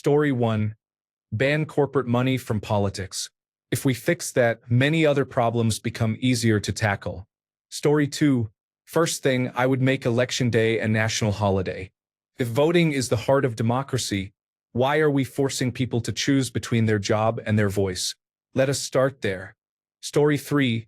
Story 1. Ban corporate money from politics. If we fix that, many other problems become easier to tackle. Story 2. First thing, I would make Election Day a national holiday. If voting is the heart of democracy, why are we forcing people to choose between their job and their voice? Let us start there. Story 3.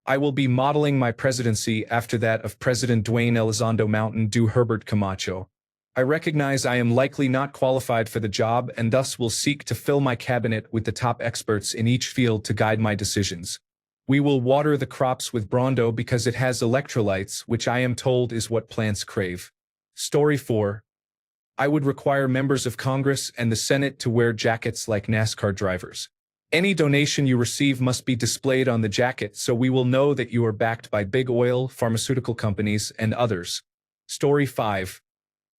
I will be modeling my presidency after that of President Dwayne Elizondo Mountain Dew Herbert Camacho. I recognize I am likely not qualified for the job and thus will seek to fill my cabinet with the top experts in each field to guide my decisions. We will water the crops with Brondo because it has electrolytes, which I am told is what plants crave. Story 4. I would require members of Congress and the Senate to wear jackets like NASCAR drivers. Any donation you receive must be displayed on the jacket so we will know that you are backed by big oil, pharmaceutical companies, and others. Story 5.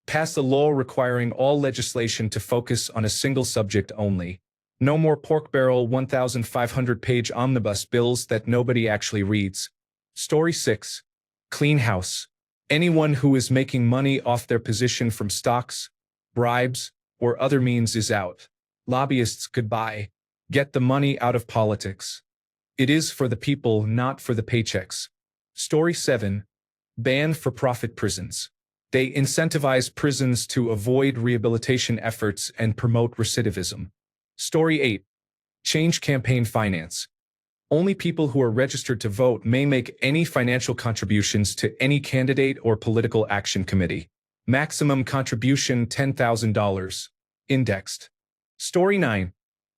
Pass a law requiring all legislation to focus on a single subject only. No more pork barrel 1,500-page omnibus bills that nobody actually reads. Story 6. Clean house. Anyone who is making money off their position from stocks, bribes, or other means is out. Lobbyists goodbye. Get the money out of politics. It is for the people, not for the paychecks. Story 7. Ban for-profit prisons. They incentivize prisons to avoid rehabilitation efforts and promote recidivism. Story 8. Change campaign finance. Only people who are registered to vote may make any financial contributions to any candidate or political action committee. Maximum contribution $10,000. Indexed. Story 9.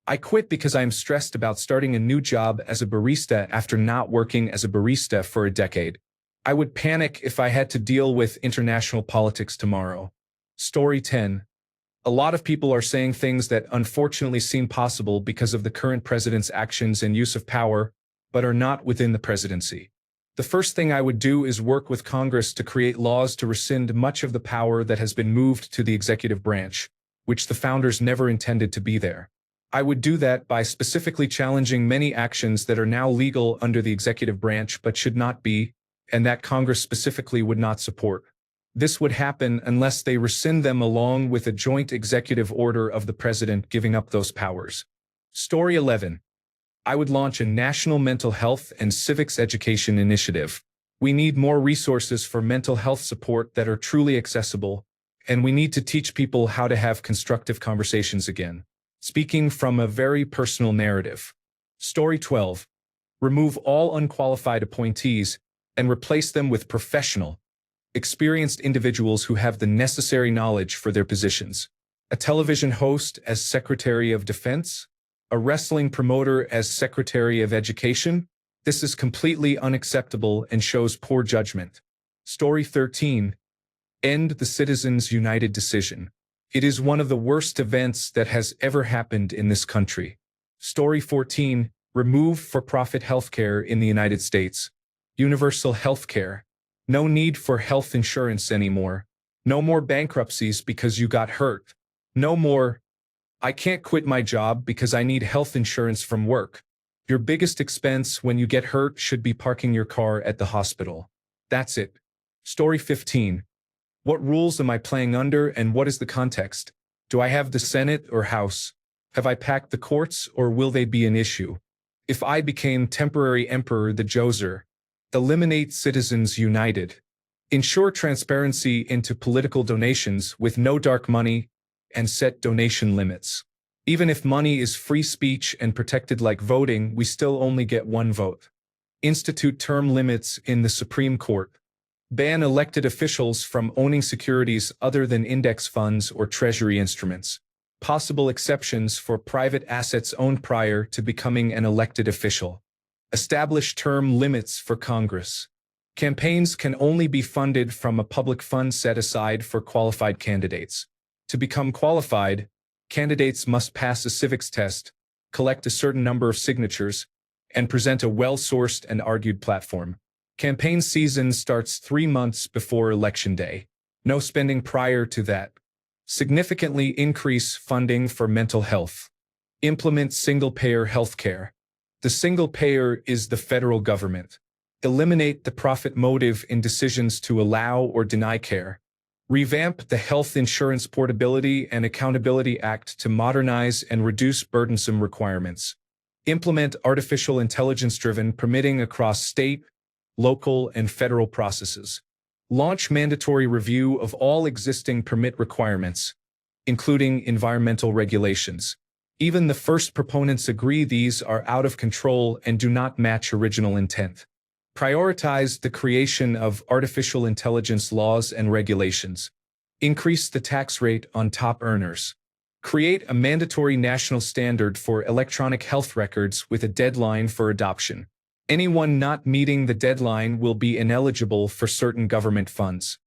I quit because I am stressed about starting a new job as a barista after not working as a barista for a decade. I would panic if I had to deal with international politics tomorrow. Story 10. A lot of people are saying things that unfortunately seem possible because of the current president's actions and use of power, but are not within the presidency. The first thing I would do is work with Congress to create laws to rescind much of the power that has been moved to the executive branch, which the founders never intended to be there. I would do that by specifically challenging many actions that are now legal under the executive branch but should not be, and that Congress specifically would not support. This would happen unless they rescind them along with a joint executive order of the president giving up those powers. Story 11. I would launch a national mental health and civics education initiative. We need more resources for mental health support that are truly accessible, and we need to teach people how to have constructive conversations again. Speaking from a very personal narrative. Story 12. Remove all unqualified appointees and replace them with professional, experienced individuals who have the necessary knowledge for their positions. A television host as Secretary of Defense? A wrestling promoter as Secretary of Education? This is completely unacceptable and shows poor judgment. Story 13. End the Citizens United decision. It is one of the worst events that has ever happened in this country. Story 14. Remove for-profit healthcare in the United States. Universal healthcare. No need for health insurance anymore. No more bankruptcies because you got hurt. No more, I can't quit my job because I need health insurance from work. Your biggest expense when you get hurt should be parking your car at the hospital. That's it. Story 15. What rules am I playing under and what is the context? Do I have the Senate or House? Have I packed the courts or will they be an issue? If I became temporary emperor the Joser, eliminate Citizens United. Ensure transparency into political donations with no dark money and set donation limits. Even if money is free speech and protected like voting, we still only get one vote. Institute term limits in the Supreme Court. Ban elected officials from owning securities other than index funds or treasury instruments. Possible exceptions for private assets owned prior to becoming an elected official. Establish term limits for Congress. Campaigns can only be funded from a public fund set aside for qualified candidates. To become qualified, candidates must pass a civics test, collect a certain number of signatures, and present a well-sourced and argued platform. Campaign season starts 3 months before Election Day. No spending prior to that. Significantly increase funding for mental health. Implement single-payer healthcare. The single payer is the federal government. Eliminate the profit motive in decisions to allow or deny care. Revamp the Health Insurance Portability and Accountability Act to modernize and reduce burdensome requirements. Implement artificial intelligence-driven permitting across state, local, and federal processes. Launch mandatory review of all existing permit requirements, including environmental regulations. Even the first proponents agree these are out of control and do not match original intent. Prioritize the creation of artificial intelligence laws and regulations. Increase the tax rate on top earners. Create a mandatory national standard for electronic health records with a deadline for adoption. Anyone not meeting the deadline will be ineligible for certain government funds.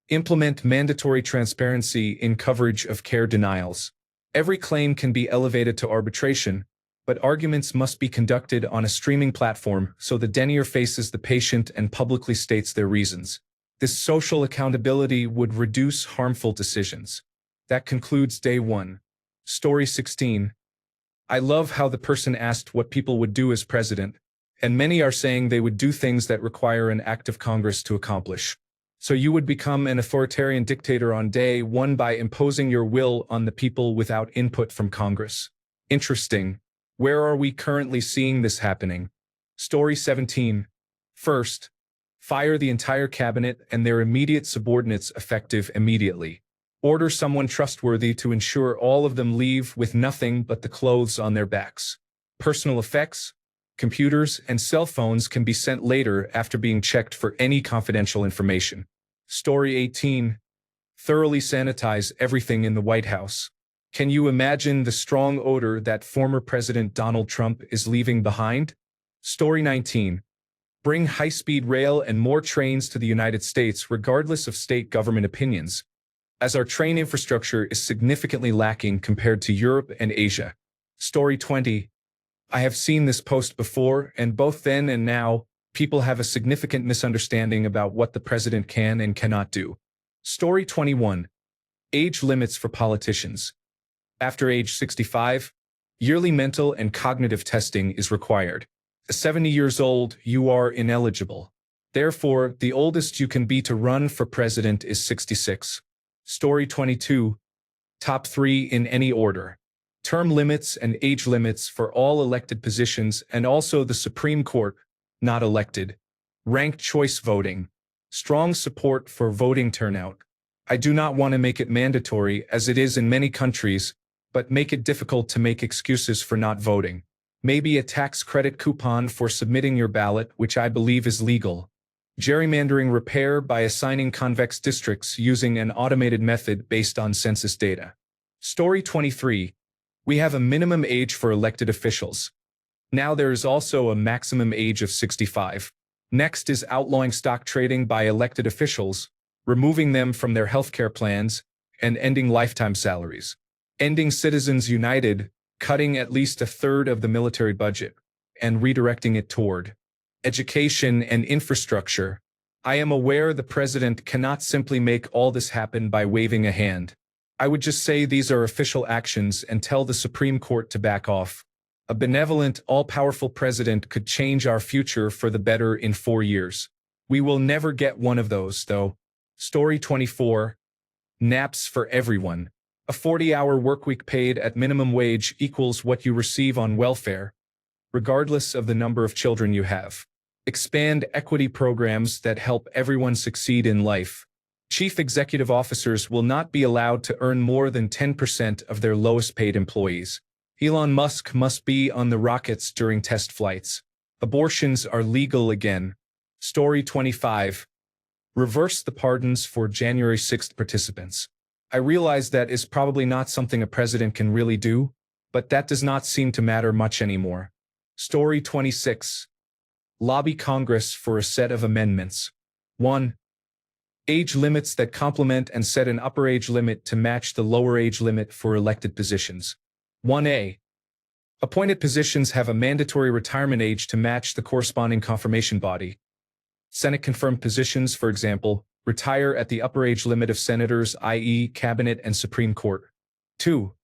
Implement mandatory transparency in coverage of care denials. Every claim can be elevated to arbitration, but arguments must be conducted on a streaming platform so the denier faces the patient and publicly states their reasons. This social accountability would reduce harmful decisions. That concludes day 1. Story 16. I love how the person asked what people would do as president, and many are saying they would do things that require an act of Congress to accomplish. So you would become an authoritarian dictator on day 1 by imposing your will on the people without input from Congress. Interesting. Where are we currently seeing this happening? Story 17. First, fire the entire cabinet and their immediate subordinates effective immediately. Order someone trustworthy to ensure all of them leave with nothing but the clothes on their backs. Personal effects, computers, and cell phones can be sent later after being checked for any confidential information. Story 18. Thoroughly sanitize everything in the White House. Can you imagine the strong odor that former President Donald Trump is leaving behind? Story 19. Bring high-speed rail and more trains to the United States regardless of state government opinions, as our train infrastructure is significantly lacking compared to Europe and Asia. Story 20. I have seen this post before, and both then and now, people have a significant misunderstanding about what the president can and cannot do. Story 21. Age limits for politicians. After age 65, yearly mental and cognitive testing is required. At 70 years old, you are ineligible. Therefore, the oldest you can be to run for president is 66. Story 22. Top 3 in any order. Term limits and age limits for all elected positions and also the Supreme Court, not elected. Ranked choice voting. Strong support for voting turnout. I do not want to make it mandatory as it is in many countries, but make it difficult to make excuses for not voting. Maybe a tax credit coupon for submitting your ballot, which I believe is legal. Gerrymandering repair by assigning convex districts using an automated method based on census data. Story 23. We have a minimum age for elected officials. Now there is also a maximum age of 65. Next is outlawing stock trading by elected officials, removing them from their healthcare plans, and ending lifetime salaries. Ending Citizens United, cutting at least a third of the military budget, and redirecting it toward education and infrastructure. I am aware the president cannot simply make all this happen by waving a hand. I would just say these are official actions and tell the Supreme Court to back off. A benevolent, all-powerful president could change our future for the better in 4 years. We will never get one of those, though. Story 24. Naps for everyone. A 40-hour workweek paid at minimum wage equals what you receive on welfare, regardless of the number of children you have. Expand equity programs that help everyone succeed in life. Chief executive officers will not be allowed to earn more than 10% of their lowest-paid employees. Elon Musk must be on the rockets during test flights. Abortions are legal again. Story 25. Reverse the pardons for January 6th participants. I realize that is probably not something a president can really do, but that does not seem to matter much anymore. Story 26. Lobby Congress for a set of amendments. 1. Age limits that complement and set an upper age limit to match the lower age limit for elected positions. 1A. Appointed positions have a mandatory retirement age to match the corresponding confirmation body. Senate-confirmed positions, for example, retire at the upper age limit of senators, i.e., Cabinet and Supreme Court. 2.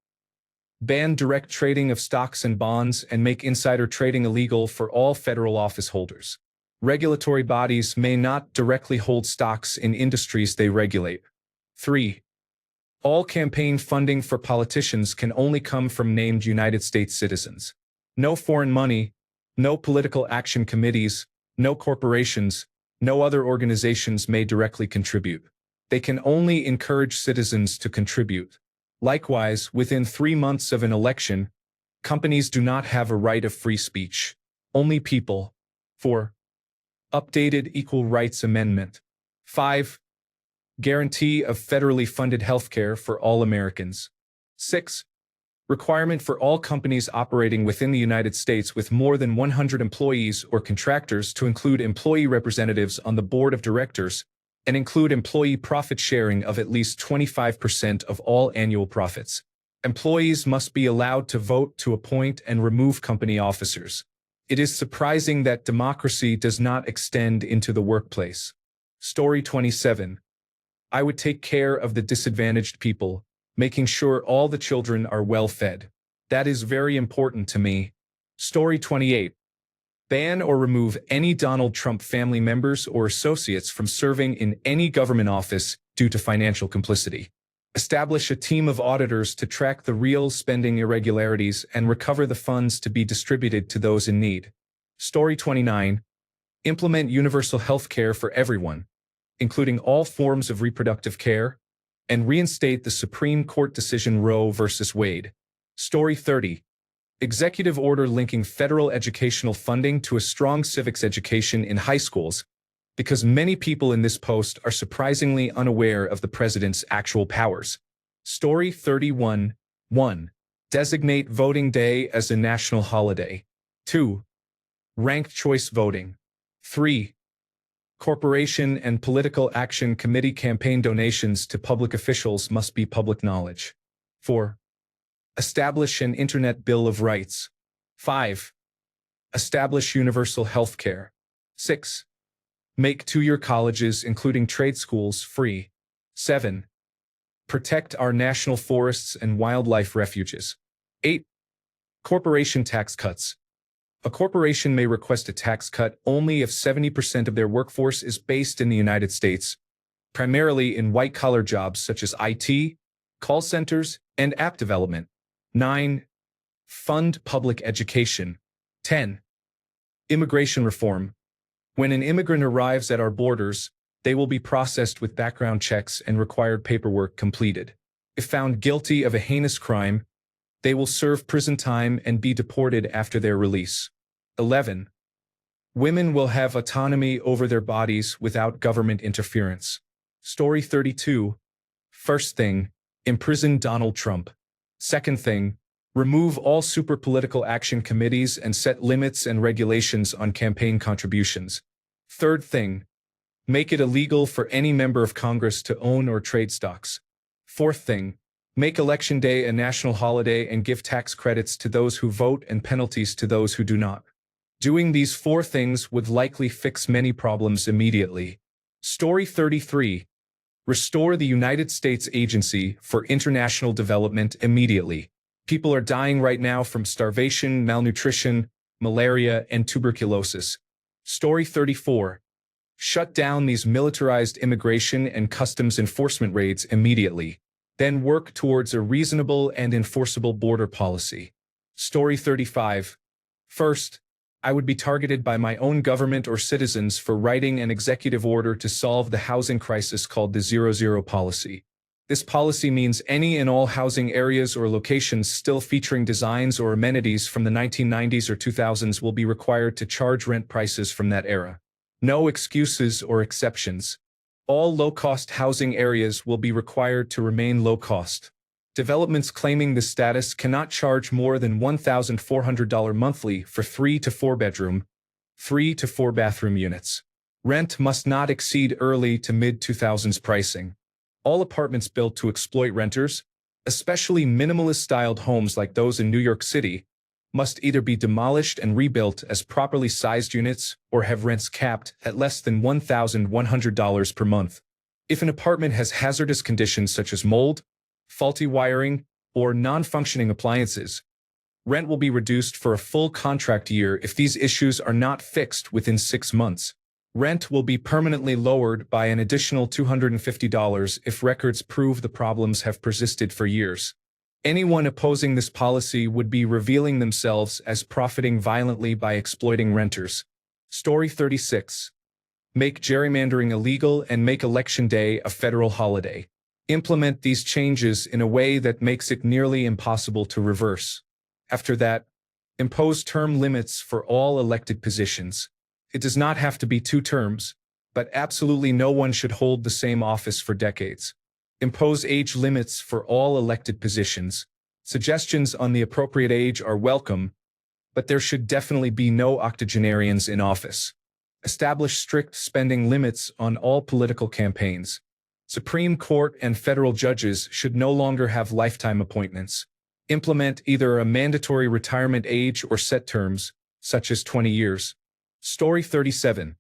Ban direct trading of stocks and bonds and make insider trading illegal for all federal office holders. Regulatory bodies may not directly hold stocks in industries they regulate. 3. All campaign funding for politicians can only come from named United States citizens. No foreign money, no political action committees, no corporations, no other organizations may directly contribute. They can only encourage citizens to contribute. Likewise, within 3 months of an election, companies do not have a right of free speech. Only people. 4. Updated Equal Rights Amendment. 5. Guarantee of federally funded healthcare for all Americans. 6. Requirement for all companies operating within the United States with more than 100 employees or contractors to include employee representatives on the board of directors and include employee profit sharing of at least 25% of all annual profits. Employees must be allowed to vote to appoint and remove company officers. It is surprising that democracy does not extend into the workplace. Story 27. I would take care of the disadvantaged people, making sure all the children are well fed. That is very important to me. Story 28. Ban or remove any Donald Trump family members or associates from serving in any government office due to financial complicity. Establish a team of auditors to track the real spending irregularities and recover the funds to be distributed to those in need. Story 29. Implement universal health care for everyone, including all forms of reproductive care, and reinstate the Supreme Court decision Roe v. Wade. Story 30. Executive order linking federal educational funding to a strong civics education in high schools, because many people in this post are surprisingly unaware of the president's actual powers. Story 31. 1. Designate voting day as a national holiday. 2. Ranked choice voting. 3. Corporation and Political Action Committee campaign donations to public officials must be public knowledge. 4. Establish an Internet Bill of Rights. 5. Establish universal health care. 6. Make two-year colleges, including trade schools, free. 7. Protect our national forests and wildlife refuges. 8. Corporation tax cuts. A corporation may request a tax cut only if 70% of their workforce is based in the United States, primarily in white-collar jobs such as IT, call centers, and app development. 9. Fund public education. 10. Immigration reform. When an immigrant arrives at our borders, they will be processed with background checks and required paperwork completed. If found guilty of a heinous crime, they will serve prison time and be deported after their release. 11. Women will have autonomy over their bodies without government interference. Story 32. First thing, imprison Donald Trump. Second thing, remove all super political action committees and set limits and regulations on campaign contributions. Third thing, make it illegal for any member of Congress to own or trade stocks. Fourth thing, make Election Day a national holiday and give tax credits to those who vote and penalties to those who do not. Doing these 4 things would likely fix many problems immediately. Story 33. Restore the United States Agency for International Development immediately. People are dying right now from starvation, malnutrition, malaria, and tuberculosis. Story 34. Shut down these militarized immigration and customs enforcement raids immediately. Then work towards a reasonable and enforceable border policy. Story 35. First, I would be targeted by my own government or citizens for writing an executive order to solve the housing crisis called the 0-0 policy. This policy means any and all housing areas or locations still featuring designs or amenities from the 1990s or 2000s will be required to charge rent prices from that era. No excuses or exceptions. All low-cost housing areas will be required to remain low-cost. Developments claiming this status cannot charge more than $1,400 monthly for 3 to 4 bedroom, 3 to 4 bathroom units. Rent must not exceed early to mid-2000s pricing. All apartments built to exploit renters, especially minimalist-styled homes like those in New York City, must either be demolished and rebuilt as properly sized units or have rents capped at less than $1,100 per month. If an apartment has hazardous conditions such as mold, faulty wiring, or non-functioning appliances, rent will be reduced for a full contract year if these issues are not fixed within 6 months. Rent will be permanently lowered by an additional $250 if records prove the problems have persisted for years. Anyone opposing this policy would be revealing themselves as profiting violently by exploiting renters. Story 36. Make gerrymandering illegal and make Election Day a federal holiday. Implement these changes in a way that makes it nearly impossible to reverse. After that, impose term limits for all elected positions. It does not have to be 2 terms, but absolutely no one should hold the same office for decades. Impose age limits for all elected positions. Suggestions on the appropriate age are welcome, but there should definitely be no octogenarians in office. Establish strict spending limits on all political campaigns. Supreme Court and federal judges should no longer have lifetime appointments. Implement either a mandatory retirement age or set terms, such as 20 years. Story 37.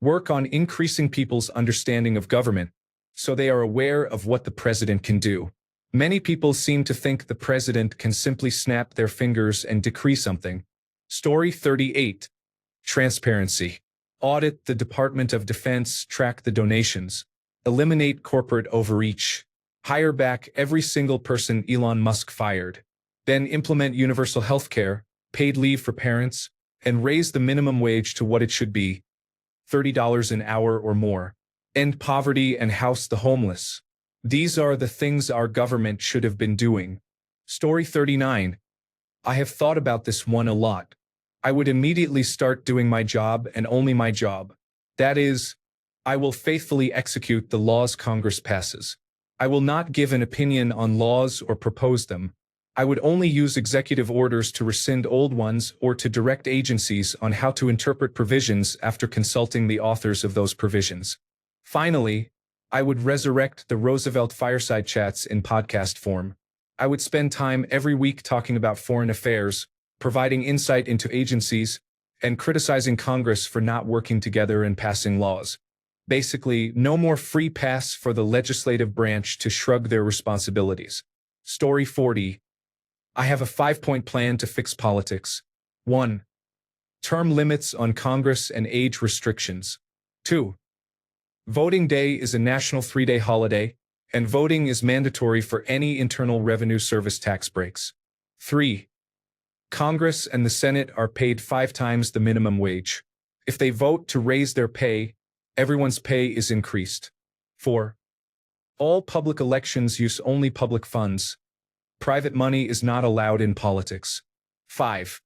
Work on increasing people's understanding of government, so they are aware of what the president can do. Many people seem to think the president can simply snap their fingers and decree something. Story 38. Transparency. Audit the Department of Defense, track the donations. Eliminate corporate overreach. Hire back every single person Elon Musk fired. Then implement universal health care, paid leave for parents, and raise the minimum wage to what it should be, $30 an hour or more. End poverty and house the homeless. These are the things our government should have been doing. Story 39. I have thought about this one a lot. I would immediately start doing my job and only my job. That is, I will faithfully execute the laws Congress passes. I will not give an opinion on laws or propose them. I would only use executive orders to rescind old ones or to direct agencies on how to interpret provisions after consulting the authors of those provisions. Finally, I would resurrect the Roosevelt fireside chats in podcast form. I would spend time every week talking about foreign affairs, providing insight into agencies, and criticizing Congress for not working together and passing laws. Basically, no more free pass for the legislative branch to shrug their responsibilities. Story 40. I have a 5-point plan to fix politics. 1. Term limits on Congress and age restrictions. 2. Voting Day is a national 3-day holiday, and voting is mandatory for any Internal Revenue Service tax breaks. 3. Congress and the Senate are paid 5 times the minimum wage. If they vote to raise their pay, everyone's pay is increased. 4. All public elections use only public funds. Private money is not allowed in politics. 5.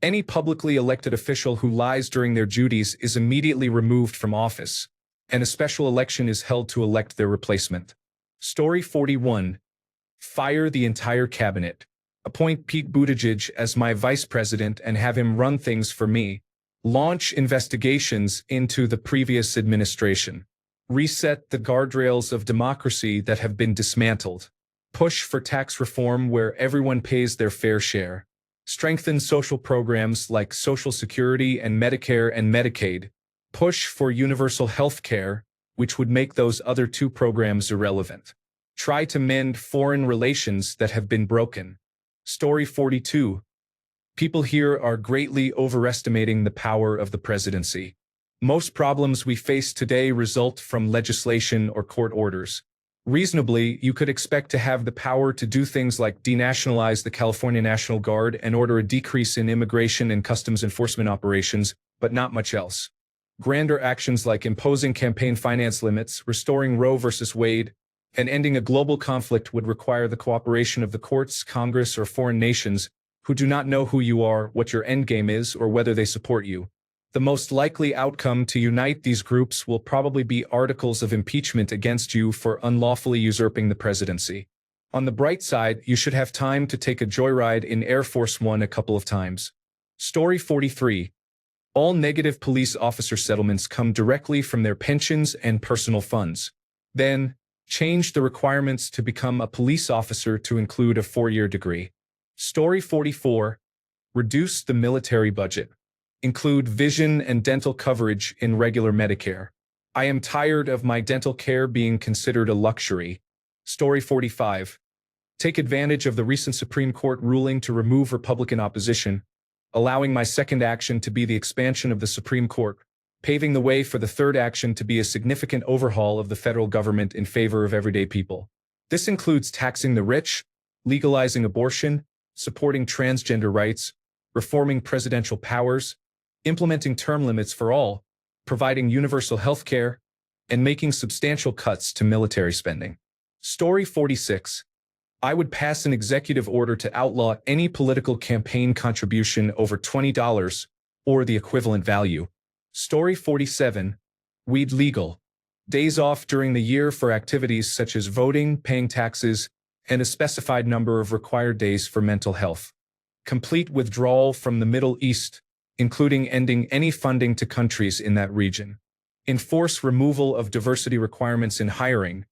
Any publicly elected official who lies during their duties is immediately removed from office, and a special election is held to elect their replacement. Story 41. Fire the entire cabinet. Appoint Pete Buttigieg as my vice president and have him run things for me. Launch investigations into the previous administration. Reset the guardrails of democracy that have been dismantled. Push for tax reform where everyone pays their fair share. Strengthen social programs like Social Security and Medicare and Medicaid. Push for universal health care, which would make those other 2 programs irrelevant. Try to mend foreign relations that have been broken. Story 42. People here are greatly overestimating the power of the presidency. Most problems we face today result from legislation or court orders. Reasonably, you could expect to have the power to do things like denationalize the California National Guard and order a decrease in immigration and customs enforcement operations, but not much else. Grander actions like imposing campaign finance limits, restoring Roe v. Wade, and ending a global conflict would require the cooperation of the courts, Congress, or foreign nations who do not know who you are, what your endgame is, or whether they support you. The most likely outcome to unite these groups will probably be articles of impeachment against you for unlawfully usurping the presidency. On the bright side, you should have time to take a joyride in Air Force One a couple of times. Story 43. All negative police officer settlements come directly from their pensions and personal funds. Then, change the requirements to become a police officer to include a 4-year degree. Story 44. Reduce the military budget. Include vision and dental coverage in regular Medicare. I am tired of my dental care being considered a luxury. Story 45. Take advantage of the recent Supreme Court ruling to remove Republican opposition, allowing my second action to be the expansion of the Supreme Court. paving the way for the third action to be a significant overhaul of the federal government in favor of everyday people. This includes taxing the rich, legalizing abortion, supporting transgender rights, reforming presidential powers, implementing term limits for all, providing universal health care, and making substantial cuts to military spending. Story 46. I would pass an executive order to outlaw any political campaign contribution over $20 or the equivalent value. Story 47. Weed legal. Days off during the year for activities such as voting, paying taxes, and a specified number of required days for mental health. Complete withdrawal from the Middle East, including ending any funding to countries in that region. Enforce removal of diversity requirements in hiring.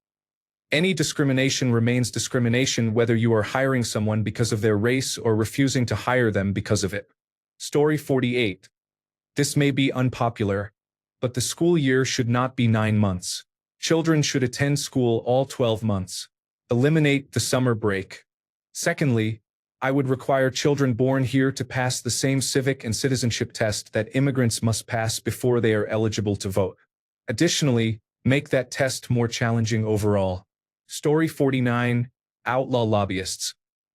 Any discrimination remains discrimination whether you are hiring someone because of their race or refusing to hire them because of it. Story 48. This may be unpopular, but the school year should not be 9 months. Children should attend school all 12 months. Eliminate the summer break. Secondly, I would require children born here to pass the same civic and citizenship test that immigrants must pass before they are eligible to vote. Additionally, make that test more challenging overall. Story 49. Outlaw lobbyists.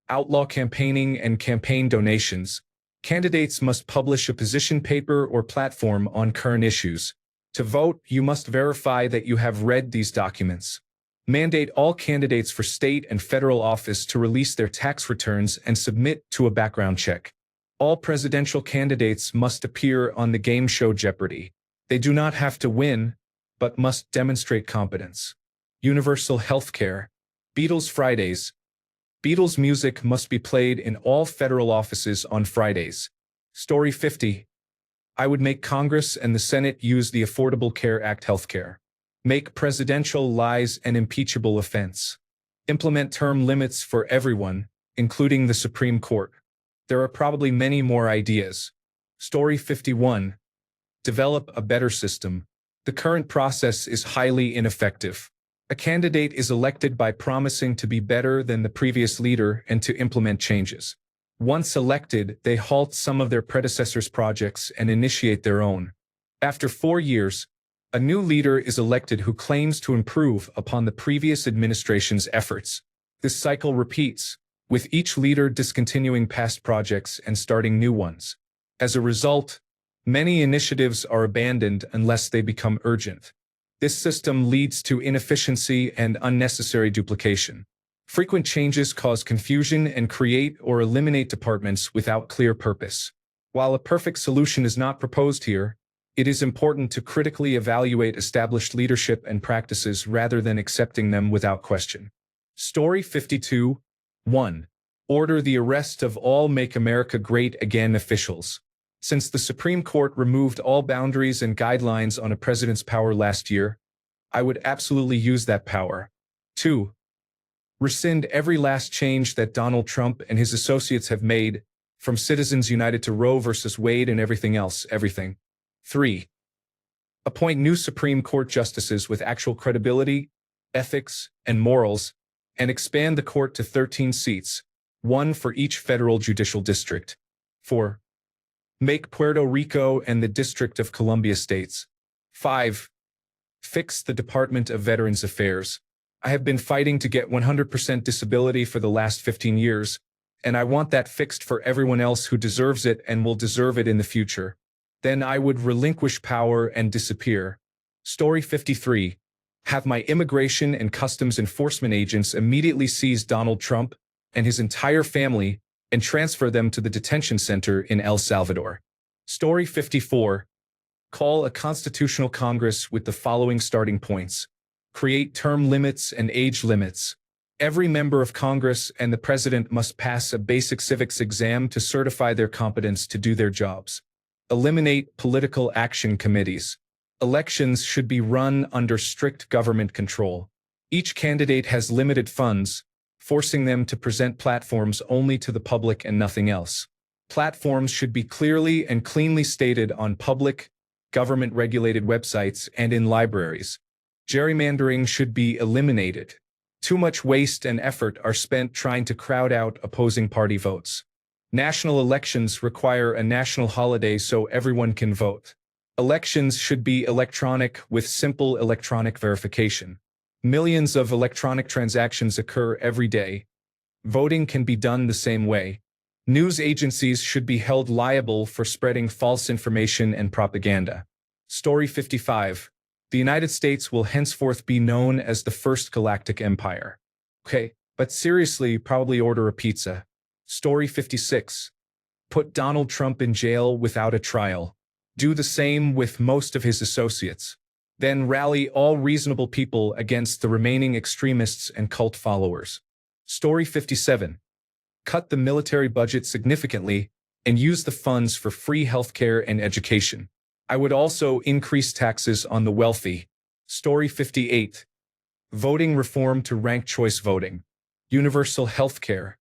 Outlaw campaigning and campaign donations. Candidates must publish a position paper or platform on current issues. To vote, you must verify that you have read these documents. Mandate all candidates for state and federal office to release their tax returns and submit to a background check. All presidential candidates must appear on the game show Jeopardy! They do not have to win, but must demonstrate competence. Universal health care. Beatles Fridays. Beatles music must be played in all federal offices on Fridays. Story 50. I would make Congress and the Senate use the Affordable Care Act healthcare. Make presidential lies an impeachable offense. Implement term limits for everyone, including the Supreme Court. There are probably many more ideas. Story 51. Develop a better system. The current process is highly ineffective. A candidate is elected by promising to be better than the previous leader and to implement changes. Once elected, they halt some of their predecessors' projects and initiate their own. After 4 years, a new leader is elected who claims to improve upon the previous administration's efforts. This cycle repeats, with each leader discontinuing past projects and starting new ones. As a result, many initiatives are abandoned unless they become urgent. This system leads to inefficiency and unnecessary duplication. Frequent changes cause confusion and create or eliminate departments without clear purpose. While a perfect solution is not proposed here, it is important to critically evaluate established leadership and practices rather than accepting them without question. Story 52. 1. Order the arrest of all Make America Great Again officials. Since the Supreme Court removed all boundaries and guidelines on a president's power last year, I would absolutely use that power. 2. Rescind every last change that Donald Trump and his associates have made, from Citizens United to Roe versus Wade and everything else, everything. 3. Appoint new Supreme Court justices with actual credibility, ethics, and morals, and expand the court to 13 seats, 1 for each federal judicial district. 4. Make Puerto Rico and the District of Columbia states. 5. Fix the Department of Veterans Affairs. I have been fighting to get 100% disability for the last 15 years, and I want that fixed for everyone else who deserves it and will deserve it in the future. Then I would relinquish power and disappear. Story 53. Have my immigration and customs enforcement agents immediately seize Donald Trump and his entire family and transfer them to the detention center in El Salvador. Story 54. Call a constitutional Congress with the following starting points. Create term limits and age limits. Every member of Congress and the president must pass a basic civics exam to certify their competence to do their jobs. Eliminate political action committees. Elections should be run under strict government control. Each candidate has limited funds, forcing them to present platforms only to the public and nothing else. Platforms should be clearly and cleanly stated on public, government-regulated websites and in libraries. Gerrymandering should be eliminated. Too much waste and effort are spent trying to crowd out opposing party votes. National elections require a national holiday so everyone can vote. Elections should be electronic with simple electronic verification. Millions of electronic transactions occur every day. Voting can be done the same way. News agencies should be held liable for spreading false information and propaganda. Story 55. The United States will henceforth be known as the First Galactic Empire. Okay, but seriously, probably order a pizza. Story 56. Put Donald Trump in jail without a trial. Do the same with most of his associates. Then rally all reasonable people against the remaining extremists and cult followers. Story 57. Cut the military budget significantly and use the funds for free healthcare and education. I would also increase taxes on the wealthy. Story 58. Voting reform to ranked choice voting. Universal healthcare.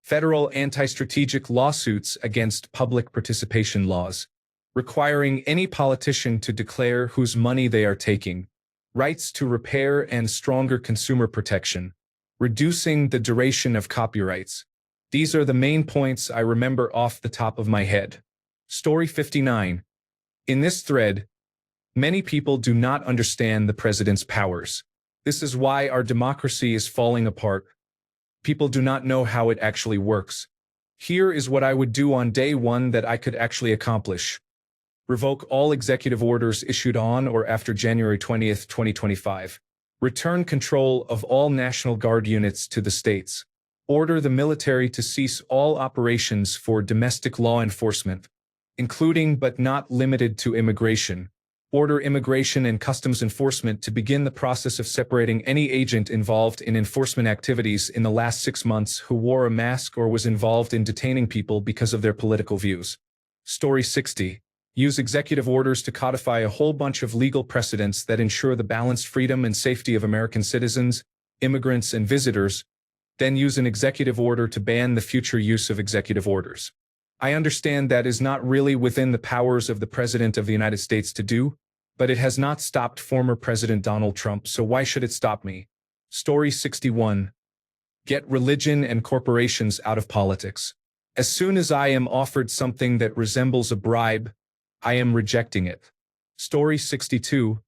Federal anti-strategic lawsuits against public participation laws. Requiring any politician to declare whose money they are taking. Rights to repair and stronger consumer protection. Reducing the duration of copyrights. These are the main points I remember off the top of my head. Story 59. In this thread, many people do not understand the president's powers. This is why our democracy is falling apart. People do not know how it actually works. Here is what I would do on day one that I could actually accomplish. Revoke all executive orders issued on or after January 20th, 2025. Return control of all National Guard units to the states. Order the military to cease all operations for domestic law enforcement, including but not limited to immigration. Order Immigration and Customs Enforcement to begin the process of separating any agent involved in enforcement activities in the last 6 months who wore a mask or was involved in detaining people because of their political views. Story 60. Use executive orders to codify a whole bunch of legal precedents that ensure the balanced freedom and safety of American citizens, immigrants, and visitors. Then use an executive order to ban the future use of executive orders. I understand that is not really within the powers of the President of the United States to do, but it has not stopped former President Donald Trump, so why should it stop me? Story 61. Get religion and corporations out of politics. As soon as I am offered something that resembles a bribe, I am rejecting it. Story 62.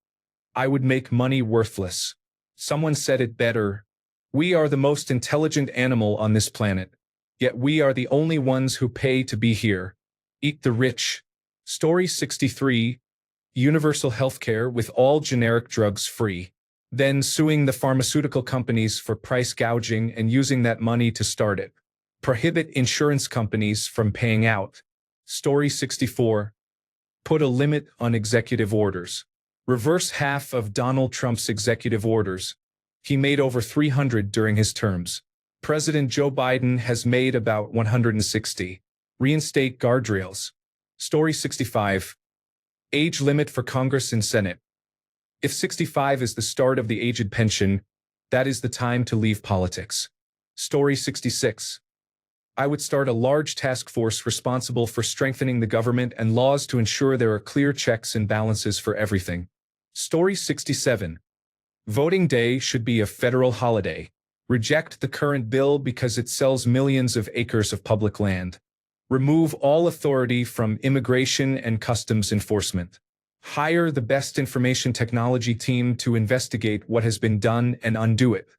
I would make money worthless. Someone said it better. We are the most intelligent animal on this planet, yet we are the only ones who pay to be here. Eat the rich. Story 63. Universal healthcare with all generic drugs free. Then suing the pharmaceutical companies for price gouging and using that money to start it. Prohibit insurance companies from paying out. Story 64. Put a limit on executive orders. Reverse half of Donald Trump's executive orders. He made over 300 during his terms. President Joe Biden has made about 160. Reinstate guardrails. Story 65. Age limit for Congress and Senate. If 65 is the start of the aged pension, that is the time to leave politics. Story 66. I would start a large task force responsible for strengthening the government and laws to ensure there are clear checks and balances for everything. Story 67. Voting Day should be a federal holiday. Reject the current bill because it sells millions of acres of public land. Remove all authority from Immigration and Customs Enforcement. Hire the best information technology team to investigate what has been done and undo it.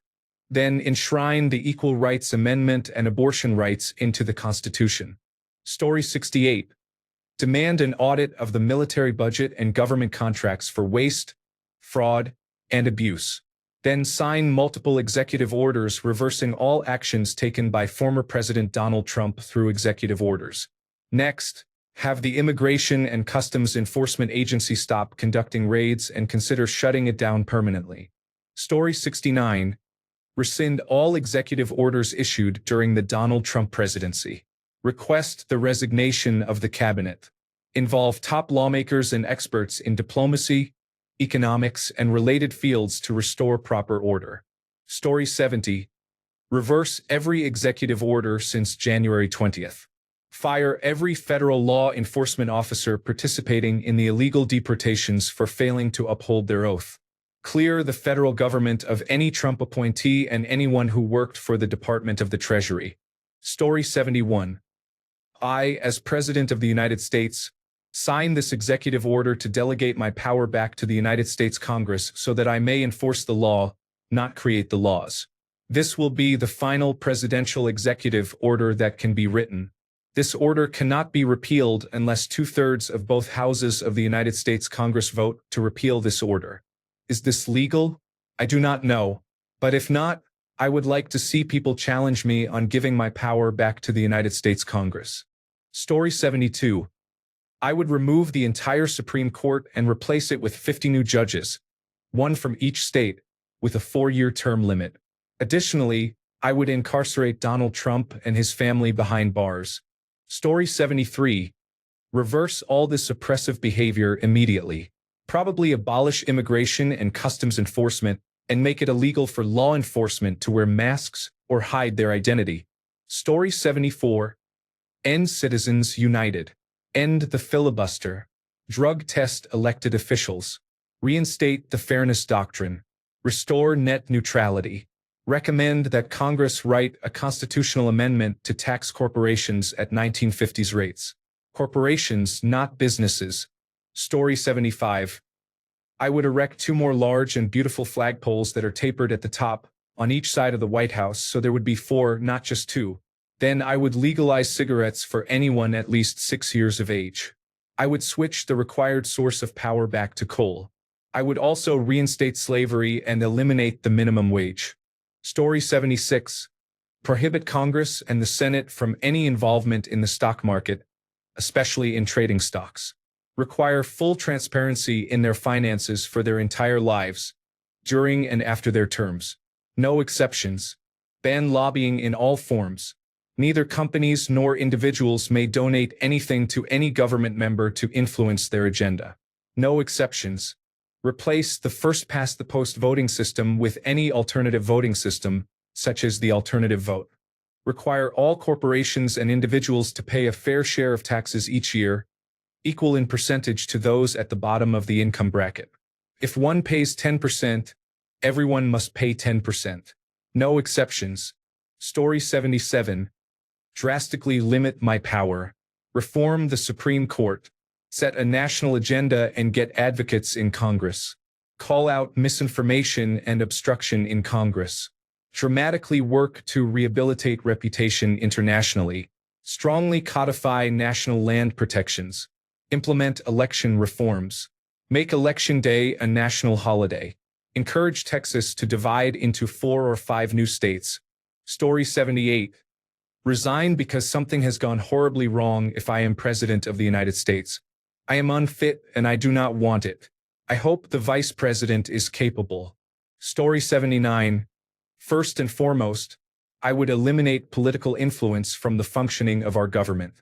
Then enshrine the Equal Rights Amendment and abortion rights into the Constitution. Story 68. Demand an audit of the military budget and government contracts for waste, fraud, and abuse. Then sign multiple executive orders reversing all actions taken by former President Donald Trump through executive orders. Next, have the Immigration and Customs Enforcement Agency stop conducting raids and consider shutting it down permanently. Story 69. Rescind all executive orders issued during the Donald Trump presidency. Request the resignation of the cabinet. Involve top lawmakers and experts in diplomacy, economics, and related fields to restore proper order. Story 70. Reverse every executive order since January 20th. Fire every federal law enforcement officer participating in the illegal deportations for failing to uphold their oath. Clear the federal government of any Trump appointee and anyone who worked for the Department of the Treasury. Story 71. I, as President of the United States, Sign this executive order to delegate my power back to the United States Congress so that I may enforce the law, not create the laws. This will be the final presidential executive order that can be written. This order cannot be repealed unless 2/3 of both houses of the United States Congress vote to repeal this order. Is this legal? I do not know. But if not, I would like to see people challenge me on giving my power back to the United States Congress. Story 72. I would remove the entire Supreme Court and replace it with 50 new judges, one from each state, with a 4-year term limit. Additionally, I would incarcerate Donald Trump and his family behind bars. Story 73. Reverse all this oppressive behavior immediately. Probably abolish immigration and customs enforcement and make it illegal for law enforcement to wear masks or hide their identity. Story 74. End Citizens United. End the filibuster. Drug test elected officials. Reinstate the Fairness Doctrine. Restore net neutrality. Recommend that Congress write a constitutional amendment to tax corporations at 1950s rates. Corporations, not businesses. Story 75. I would erect 2 more large and beautiful flagpoles that are tapered at the top, on each side of the White House, so there would be 4, not just 2. Then I would legalize cigarettes for anyone at least 6 years of age. I would switch the required source of power back to coal. I would also reinstate slavery and eliminate the minimum wage. Story 76. Prohibit Congress and the Senate from any involvement in the stock market, especially in trading stocks. Require full transparency in their finances for their entire lives, during and after their terms. No exceptions. Ban lobbying in all forms. Neither companies nor individuals may donate anything to any government member to influence their agenda. No exceptions. Replace the first-past-the-post voting system with any alternative voting system, such as the alternative vote. Require all corporations and individuals to pay a fair share of taxes each year, equal in percentage to those at the bottom of the income bracket. If one pays 10%, everyone must pay 10%. No exceptions. Story 77. Drastically limit my power. Reform the Supreme Court. Set a national agenda and get advocates in Congress. Call out misinformation and obstruction in Congress. Dramatically work to rehabilitate reputation internationally. Strongly codify national land protections. Implement election reforms. Make Election Day a national holiday. Encourage Texas to divide into 4 or 5 new states. Story 78. Resign because something has gone horribly wrong if I am President of the United States. I am unfit and I do not want it. I hope the Vice President is capable. Story 79. First and foremost, I would eliminate political influence from the functioning of our government.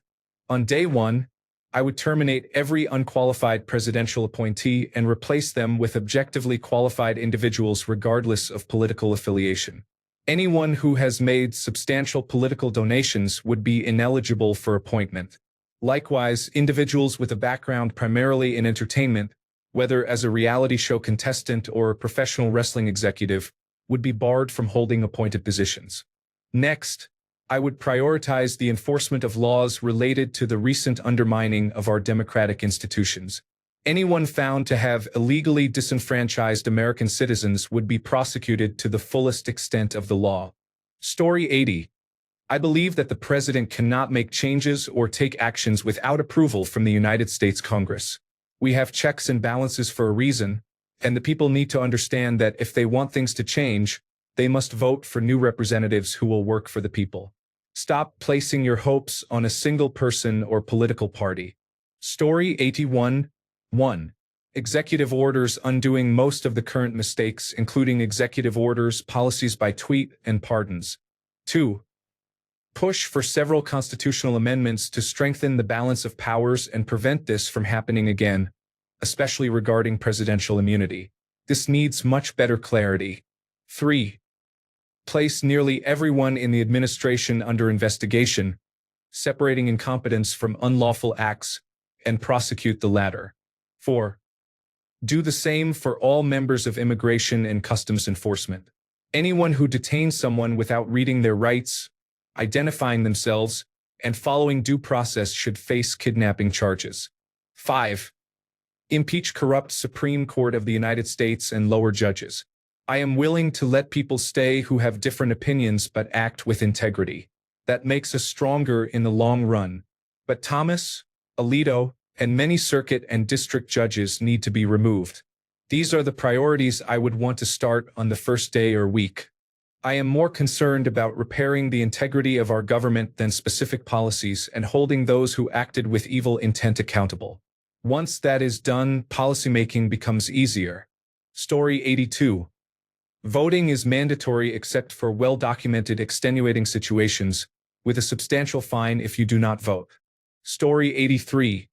On day 1, I would terminate every unqualified presidential appointee and replace them with objectively qualified individuals regardless of political affiliation. Anyone who has made substantial political donations would be ineligible for appointment. Likewise, individuals with a background primarily in entertainment, whether as a reality show contestant or a professional wrestling executive, would be barred from holding appointed positions. Next, I would prioritize the enforcement of laws related to the recent undermining of our democratic institutions. Anyone found to have illegally disenfranchised American citizens would be prosecuted to the fullest extent of the law. Story 80. I believe that the President cannot make changes or take actions without approval from the United States Congress. We have checks and balances for a reason, and the people need to understand that if they want things to change, they must vote for new representatives who will work for the people. Stop placing your hopes on a single person or political party. Story 81. 1. Executive orders undoing most of the current mistakes, including executive orders, policies by tweet, and pardons. 2. Push for several constitutional amendments to strengthen the balance of powers and prevent this from happening again, especially regarding presidential immunity. This needs much better clarity. 3. Place nearly everyone in the administration under investigation, separating incompetence from unlawful acts, and prosecute the latter. 4. Do the same for all members of immigration and customs enforcement. Anyone who detains someone without reading their rights, identifying themselves, and following due process should face kidnapping charges. 5. Impeach corrupt Supreme Court of the United States and lower judges. I am willing to let people stay who have different opinions but act with integrity. That makes us stronger in the long run. But Thomas, Alito, and many circuit and district judges need to be removed. These are the priorities I would want to start on the first day or week. I am more concerned about repairing the integrity of our government than specific policies and holding those who acted with evil intent accountable. Once that is done, policymaking becomes easier. Story 82. Voting is mandatory except for well-documented extenuating situations, with a substantial fine if you do not vote. Story 83.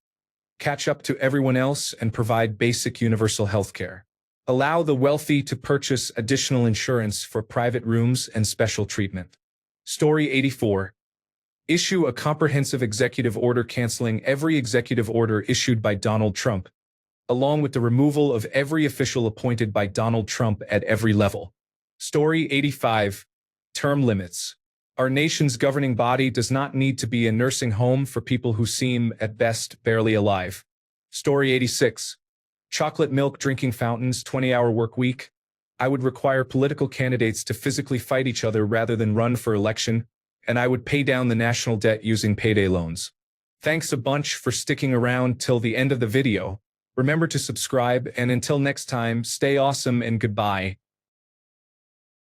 Catch up to everyone else and provide basic universal health care. Allow the wealthy to purchase additional insurance for private rooms and special treatment. Story 84. Issue a comprehensive executive order canceling every executive order issued by Donald Trump, along with the removal of every official appointed by Donald Trump at every level. Story 85. Term limits. Our nation's governing body does not need to be a nursing home for people who seem, at best, barely alive. Story 86. Chocolate milk drinking fountains, 20-hour work week. I would require political candidates to physically fight each other rather than run for election, and I would pay down the national debt using payday loans. Thanks a bunch for sticking around till the end of the video. Remember to subscribe, and until next time, stay awesome and goodbye.